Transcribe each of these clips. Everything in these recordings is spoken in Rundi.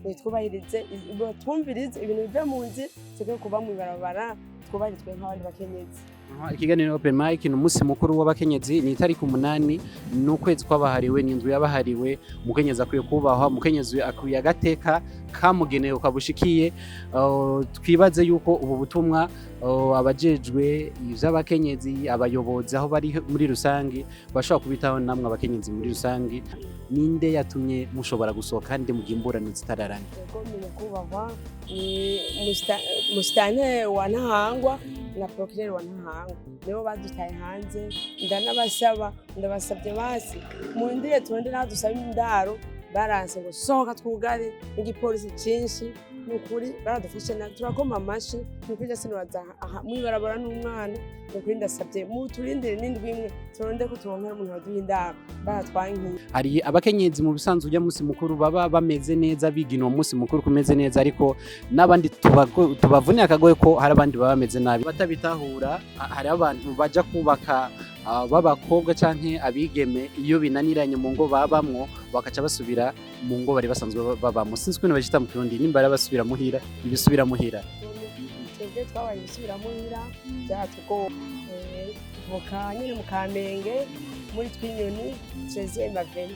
nitwubahirize twumvirize ibintu bive mu nzi twe kuba mu ibarabara twubahirizwe nk'abandi bakenyezi. Ikiganiro Open Mic ni umunsi mukuru w'abakenyezi, ni itariki 8 n'ukwezi kw'abahariwe, ni indwi y'abahariwe. Umukenyezi akwiye kubahwa, umukenyezi akwiye agateka kamugenewe kabushikiye. Twibaze yuko ubu butumwa abajejwe ivy'abakenyezi, abayobozi aho bari muri rusangi bashobora kubitaho namwe abakenyezi muri rusangi. Ninde yatumye mushobora gusohoka ndi mu gimburano zitararangira? Yego mu kubahwa ni Musitanteri wa Ntahangwa na porikirere wa Ntahangwa nibo badutaye hanze. Ndabasabye basi mundire tundi naho dusaba indaro, baranse ngo sohoka twugare n'igipolisi cinshi. Mukuru baradufashe na turakoma amashi mukuru cyase nuraza mwibarabara n'umwana. Mukuru ndasabye muturindire n'indwi imwe turonde ko turonkera umuntu waduhindara baratwankiye. Hari abakenyezi mu bisanzwe ujya munsi mukuru baba bameze neza, bigina uwo munsi mukuru kumeze neza, ariko n'abandi tubavunye akagoye ko hari abandi baba bameze nabi batabitahura. Hari abantu baja kubaka b'abakobwa canke abigeme, iyo binaniranye mu ngo babamwo bakaca basubira mu ngo bari basanzwe babamo. Sinzwe no bashita mu Kirundi nimba basubira muhira, ibisubira muhira. Twebwe twabaye ibisubira muhira byatugo voka nyine mu kamenge muri twinyoni 13e.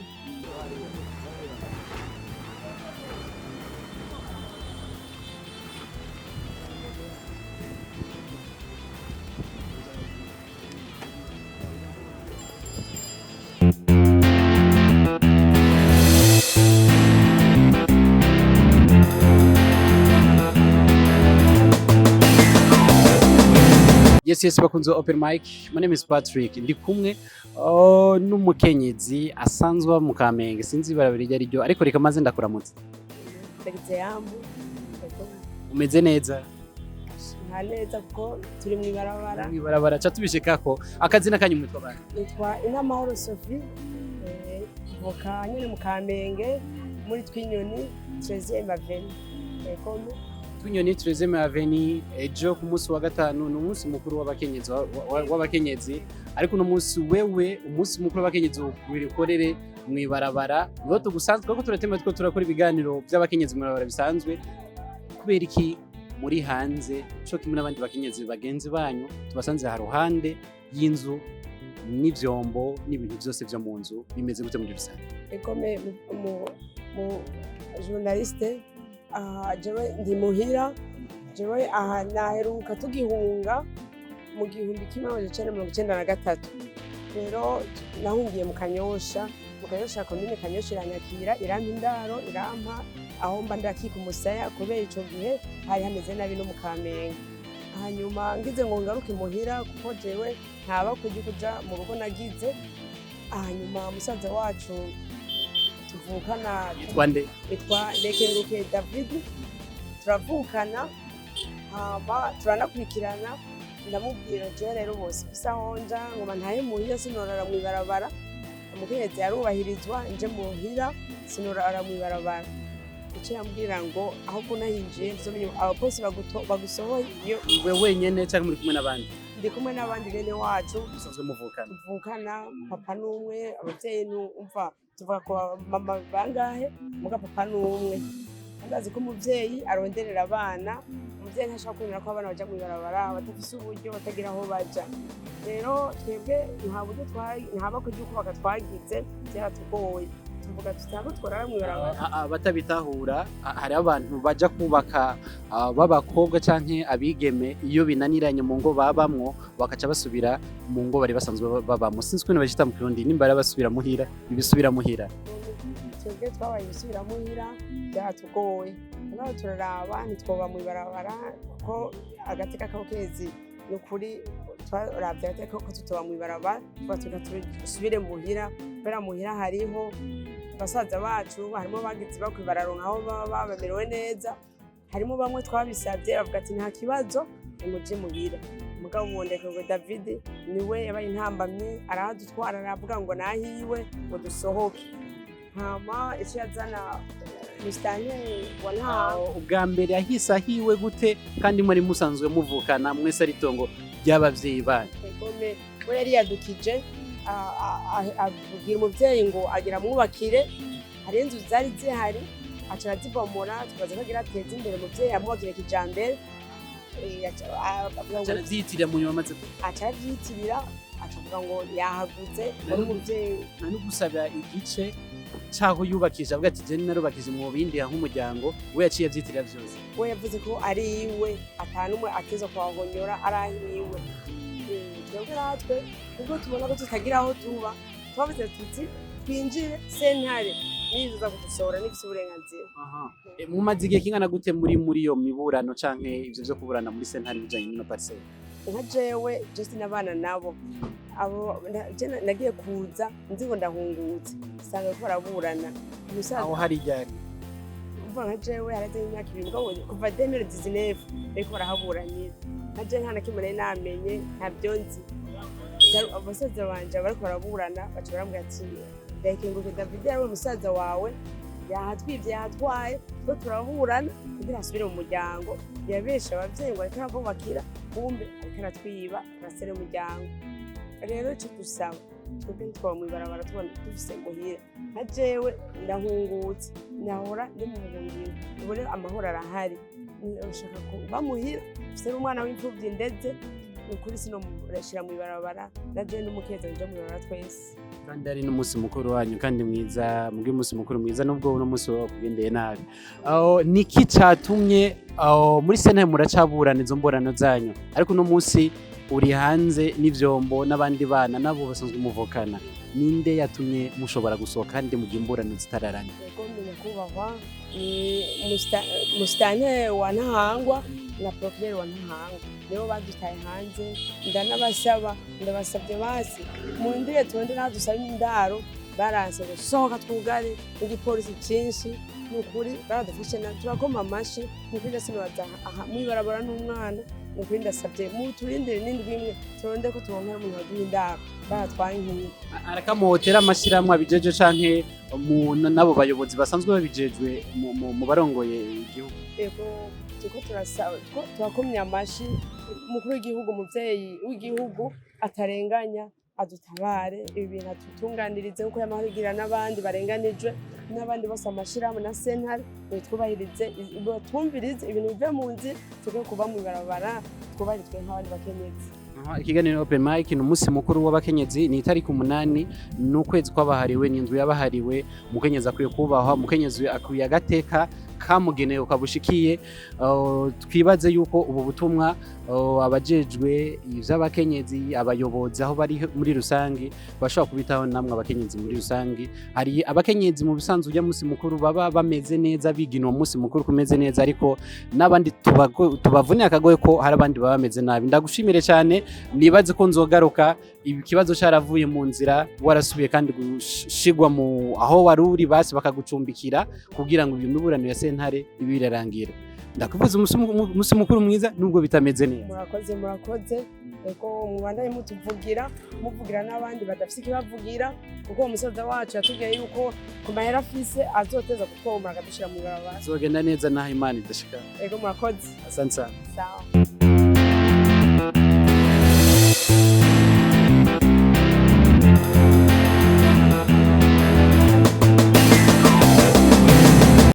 Yes, bakunze Open Mic. My name is Patrick. Ndi kumwe n'umukenyezi asanzwe mu Kamenge. Sinzi barabiri ari ryo, ariko reka maze ndakuramutse. Umeze neza? Nta neza kuko turi mu ibarabara. Mu ibarabara cha tubishikako. Akazina kanyu mwitwa bana? Nitwa Inamahoro Sophie. Voka nyine mu Kamenge muri twinyoni 13e. Twinyoni 13e ejo ku munsi wa gatanu, ni umunsi mukuru w'abakenyezi, ariko no munsi wewe umunsi mukuru w'abakenyezi wikorere mu ibarabara. Ngo tugusanzwe ko turatema two turakora ibiganiro by'abakenyezi mu ibarabara bisanzwe. Kubera iki muri hanze cyo kimwe n'abandi bakenyezi bagenzi banyu tubasanze ha ruhande y'inzu n'ivyombo n'ibintu byose byo mu nzu bimeze gute muri rusange? Ekome mu journaliste jewe ndi muhira, jewe aha naheruka tugihunga mu 1993. Rero nahungiye mu Kanyosha, Commune Kanyosha iranyakira, irampa indaro, irampa aho mba ndakika umusaya kubera ico gihe hari hameze nabi no mu Kamenge. Hanyuma ngize ngo ngaruke muhira kuko jewe ntaba kuja mu rugo nagize. Hanyuma musaza wacu tuvukana yitwa Lekenguke David, turavukana turanakurikirana. Ndamubwira je rero bose bisa honja ngo ntaye muhira sinorara mu ibarabara. Umukenyezi yarubahirizwa nje muhira sinorara mu ibarabara. Icyo yambwira ngo aho kunahinjiye abapolisi bagusohoye iyo wewe wenyene cyangwa muri kumwe n'abandi? Ndi kumwe n'abandi bene wacu musanzwe tuvukana papa n'umwe, abavyeyi n'umva tuvuga ko mama bangahe muga papa n'umwe. Ndazi ko umuvyeyi aronderera abana, umuvyeyi ntashaka kwemera ko abana baja mu ibarabara batafise uburyo batagira aho baja. Rero twebwe nta buryo ntaba ko kubaka twagize byaratugoye. Tuvuga tutabo twarara mu ibarabara. Batabitahura hari abantu baja kubaka b'abakobwa canke abigeme, iyo binaniranye mu ngo babamwo bakaca basubira mu ngo bari basanzwe babamo. Sinzwe no bashita mu Kirundi nimba basubira muhira, ibisubira muhira. Twebwe twabaye ibisubira muhira byatugoye. Naho turaraba ntitwoba mu ibarabara kuko agateka k'abakenyezi n'ukuri twarabye agateka ko tutoba mu ibarabara, tugasubire muhira. Kubera muhira hariho basaza bacu, harimo bagize bakwibararonka aho baba bamerewe neza. Harimo bamwe twabisabye bavuga ati nta kibazo nimuje muhira. Mugabo ubondeka ngo David niwe yabaye intambamye, arahadutwara aravuga ngo nahiwe ngo dusohoke. Hama icyo yazana Musitanteri wa Ntahangwa. Ubwa mbere yahise ahiwe gute kandi muri musanzwe muvukana mwese ari tongo by'abavyeyi banyu? We yari yadukije abwira umuvyeyi ngo agira mwubakire. Hari inzu zari zihari aca arazibomora tukaza kugira ateze imbere umuvyeyi amubakire kijambere Aravyitirira mu nyuma amaze aca avyitirira aca avuga ngo yahaguze ari umuvyeyi no gusaba igice caho yubakisha avuga ati je narubakije mu bindi nk'umuryango we yaciye avyitirira vyose we yavuze ko ari iwe atanumwe ateza kuhahonyora ari ahiwe twebwe natwe ubwo tubona ko tutagira aho tuba twavuze tuti twinjire sentare nizuza kudusohora n'ifise uburenganzira. Mumaze igihe kingana gute muri iyo miburano canke ivyo vyo kuburana muri sentare bijanye n'ino parcelle? Nka jewe just n'abana nabo abo nagiye kuza nzi ngo ndahungutse sanga ko baraburana umusaza aho hari ryari umva nka jewe haraze imyaka 2 kuva 2019 ariko barahaburanye nka je nta nakimwe namenye ntabyo nzi abasaza banje bariko baraburana baca barambwira ati ndayikenguruke David yawe umusaza wawe yahatwivye yahatwaye ko turaburana kugira asubire mu muryango yabesha abavyeyi ngo ariko arabubakira kumbe ariko aratwiba arasere umuryango rero cyo dusaba twebwe twaba mwibarabara tubona dufise muhira nka jewe ndahungutse nahora ndi mu buhungiro ubone amahoro arahari ushaka ko bamuhira ufise umwana w'imfuvyi ndetse ukuri sino murashira mwibarabara naje n'umukeza nje mwibarabara twese kandi ari n'umunsi mukuru wanyu kandi mwiza mbwe umunsi mukuru mwiza nubwo uno munsi wakugendeye nabi niki catumye muri sentare muracaburana izo mborano zanyu ariko uno munsi uri hanze n'ivyombo n'abandi bana nabo basanzwe muvukana ninde yatumye mushobora gusohoka kandi mu gimborano zitararanye Commune kubahwa Musitanteri wa Ntahangwa na porikirere wa Ntahangwa nibo badutaye hanze ndabasabye basi mu ndire tundi nadusaba indaro baranse gusohoka twugare n'igipolisi cinshi n'ukuri baradufashe na turakoma amashi n'ukuri ndasinobaza mwibarabara n'umwana n'ukuri ndasabye mu turindire n'indwi imwe turonde ko turonkera umuntu waduha indaro baratwaye inkingi arakamotera amashyirahamwe abijeje canke nabo bayobozi basanzwe babijejwe mu barongoye igihugu turiko turasaba turakomya amashi umukuru w'igihugu umuvyeyi w'igihugu atarenganya adutabare ibi bintu atutunganirize kuko yamahirigira n'abandi barenganijwe n'abandi bose amashirahamwe na sentare twubahirize twumvirize ibintu bive mu nzi tuko kuba mu barabara twubahirizwe nk'abandi bakenyezi. Ikiganiro Open Mic ni umunsi mukuru w'abakenyezi ni itariki 8 n'ukwezi kw'abahariwe n'indwi y'abahariwe umukenyezi akwiye kubahwa umukenyezi akwiye agateka kamugenewe kabushikiye twibaze yuko ubu butumwa abajejwe ivy'abakenyezi abayobozi aho bari muri rusangi bashobora kubitaho namwe abakenyezi muri rusangi hari abakenyezi mu bisanzwe ujya munsi mukuru baba bameze neza bigina uwo munsi mukuru kumeze neza ariko n'abandi tubavune akagoye ko hari abandi baba bameze nabi ndagushimire cyane nibaze ko nzogaruka ikibazo cyaravuye mu nzira warasubiye kandi gushigwa mu aho waruri basi bakagucumbikira kugira ngo iyo miburano ya sentare ibirarangira ndakuvuza umunsi mukuru mwiza nubwo bitameze neza murakoze eko mubandanye muvugira n'abandi badafise ikibavugira kuko umusaza wacu yatubwiye yuko ku mahera afise azoteza kutwomora akadushira mu barabara zogenda neza naho Imana idashika ego murakoze asante sawa